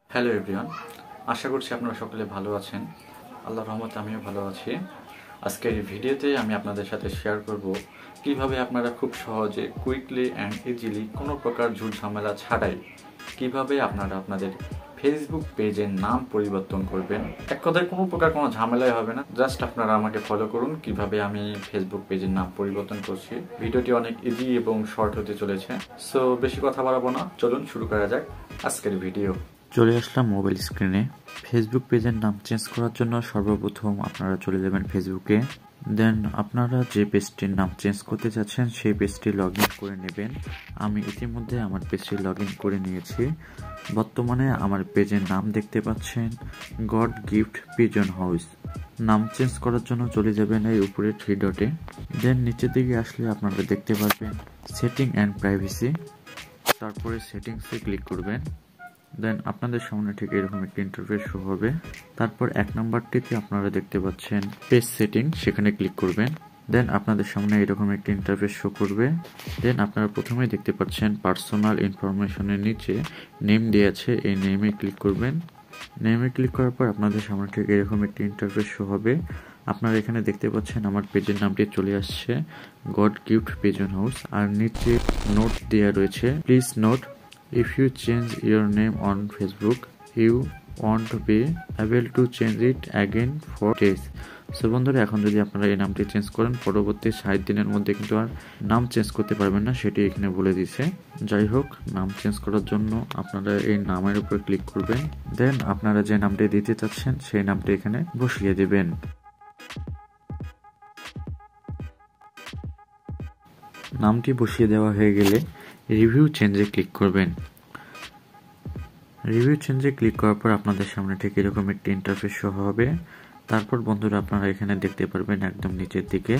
Hello everyone, আশা করছি আপনারা সকলে ভালো আছেন। আল্লাহর রহমতে আমিও ভালো আছি। আজকের এই ভিডিওতে আমি আপনাদের সাথে শেয়ার করব কিভাবে আপনারা খুব সহজে কুইকলি অ্যান্ড ইজিলি কোনো প্রকার ঝুট ঝামেলা ছাড়াই কিভাবে আপনারা আপনাদের ফেসবুক পেজের নাম পরিবর্তন করবেন। এক কথায় কোনো প্রকার কোনো ঝামেলাই হবে না। জাস্ট আপনারা আমাকে ফলো করুন কিভাবে আমি ফেসবুক পেজের নাম পরিবর্তন করছি। ভিডিওটি অনেক ইজি এবং শর্ট হতে চলেছে। সো বেশি কথা বাড়াবো না, চলুন শুরু করা যাক আজকের ভিডিও। চলে আসলাম মোবাইল স্ক্রিনে। ফেসবুক পেজের নাম চেঞ্জ করার জন্য সর্বপ্রথম আপনারা চলে যাবেন ফেসবুকে। দেন আপনারা যে পেজটির নাম চেঞ্জ করতে যাচ্ছেন সেই পেজটি লগ ইন করে নেবেন। আমি ইতিমধ্যে আমার পেজটি লগ ইন করে নিয়েছি। বর্তমানে আমার পেজের নাম দেখতে পাচ্ছেন গড গিফট পিজন হাউস। নাম চেঞ্জ করার জন্য চলে যাবেন এই উপরে 3 ডটে। দেন নিচের দিকে আসলে আপনারা দেখতে পারবেন সেটিং অ্যান্ড প্রাইভেসি। তারপরে সেটিংসে ক্লিক করবেন। দেন আপনাদের সামনে ঠিক এরকম একটি ইন্টারফেস শো হবে। তারপর 1 নম্বরটিতে আপনারা দেখতে পাচ্ছেন পেজ সেটিং, সেখানে ক্লিক করবেন। দেন আপনাদের সামনে এরকম একটি ইন্টারফেস শো করবে। দেন আপনারা প্রথমেই দেখতে পাচ্ছেন পার্সোনাল ইনফরমেশনের নিচে নেম দেওয়া আছে, এই নেমে ক্লিক করবেন। নেমে ক্লিক করার পর আপনাদের সামনে ঠিক এরকম একটি ইন্টারফেস শো হবে। আপনারা এখানে দেখতে পাচ্ছেন আমার পেজের নামটি চলে আসছে গড গিফট পিজন হাউস, আর নিচে নোট দেওয়া রয়েছে please note if you change your name on Facebook you won't be able to change it again for days। So বন্ধুরা, এখন যদি আপনারা এই নামটি চেঞ্জ করেন পরবর্তী 60 দিনের মধ্যে কিন্তু আর নাম চেঞ্জ করতে পারবেন না, সেটি এখানে বলে দিছে। যাই হোক, নাম চেঞ্জ করার জন্য আপনারা এই নামের উপর ক্লিক করবেন। দেন আপনারা যে নামটি দিতে চাচ্ছেন সেই নামটি এখানে বসিয়ে দেবেন। নামটি বসিয়ে দেওয়া হয়ে গেলে রিভিউ চেঞ্জে ক্লিক করবেন। রিভিউ চেঞ্জে ক্লিক করার পর আপনাদের সামনে ঠিক এরকম একটি ইন্টারফেস শো হবে। তারপর বন্ধুরা আপনারা এখানে দেখতে পারবেন একদম নিচের দিকে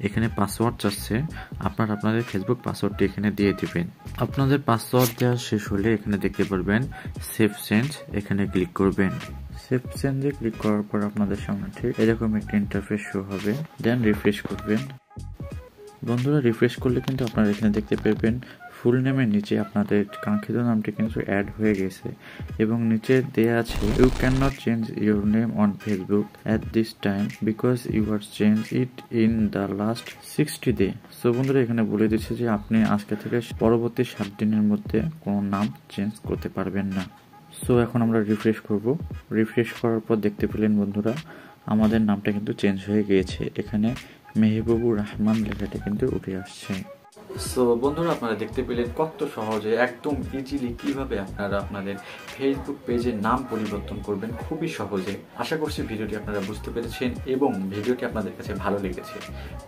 এখানে পাসওয়ার্ড চাচ্ছে। আপনারা আপনাদের ফেসবুক পাসওয়ার্ডটি এখানে দিয়ে দিবেন। আপনাদের পাসওয়ার্ড দেওয়া শেষ হলে এখানে দেখতে পারবেন সেভ চেঞ্জ, এখানে ক্লিক করবেন। সেভ চেঞ্জে ক্লিক করার পর আপনাদের সামনে ঠিক এরকম একটি ইন্টারফেস শো হবে। দেন রিফ্রেশ করবেন। বন্ধুরা, রিফ্রেশ করলে কিন্তু আপনারা এখানে দেখতে পাবেন ফুল নেমের নিচে আপনাদের কাঙ্ক্ষিত নামটি কিন্তু অ্যাড হয়ে গেছে এবং নিচে দেয়া আছে you can not change your name on Facebook at this time because you are change it in the last 60 day. So বন্ধুরা, এখানে বলে দিচ্ছে যে আপনি আজকে থেকে পরবর্তী 7 দিনের মধ্যে কোনো নাম চেঞ্জ করতে পারবেন না। সো এখন আমরা রিফ্রেশ করব। রিফ্রেশ করার পর দেখতে পেলেন বন্ধুরা আমাদের নামটা কিন্তু চেঞ্জ হয়ে গিয়েছে। এখানে মেহবুবুর রহমান লেখাটা কিন্তু উঠে আসছে। সো বন্ধুরা, আপনারা দেখতে পেলেন কত সহজে একদম ইজিলি কিভাবে আপনারা আপনাদের ফেসবুক পেজের নাম পরিবর্তন করবেন, খুবই সহজে। আশা করছি ভিডিওটি আপনারা বুঝতে পেরেছেন এবং ভিডিওটি আপনাদের কাছে ভালো লেগেছে।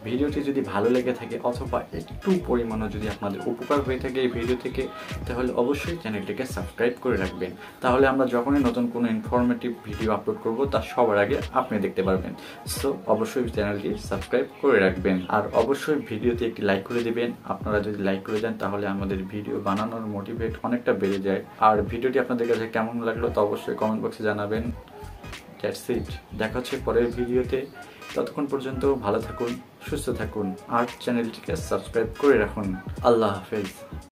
ভিডিওটি যদি ভালো লেগে থাকে অথবা একটু পরিমাণও যদি আপনাদের উপকার হয়ে থাকে এই ভিডিও থেকে, তাহলে অবশ্যই চ্যানেলটিকে সাবস্ক্রাইব করে রাখবেন। তাহলে আমরা যখনই নতুন কোনো ইনফরমেটিভ ভিডিও আপলোড করব তার সবার আগে আপনি দেখতে পারবেন। সো অবশ্যই চ্যানেলটি সাবস্ক্রাইব করে রাখবেন আর অবশ্যই ভিডিওতে একটি লাইক করে দেবেন। আপনারা যদি লাইক করে দেন তাহলে আমাদের ভিডিও বানানোর মোটিভেট অনেকটা বেড়ে যায়। আর ভিডিওটি আপনাদের কাছে কেমন লাগলো তা অবশ্যই কমেন্ট বক্সে জানাবেন। দ্যাটস ইট, দেখা হচ্ছে পরের ভিডিওতে। ততক্ষণ পর্যন্ত ভালো থাকুন, সুস্থ থাকুন আর চ্যানেলটিকে সাবস্ক্রাইব করে রাখুন। আল্লাহ হাফেজ।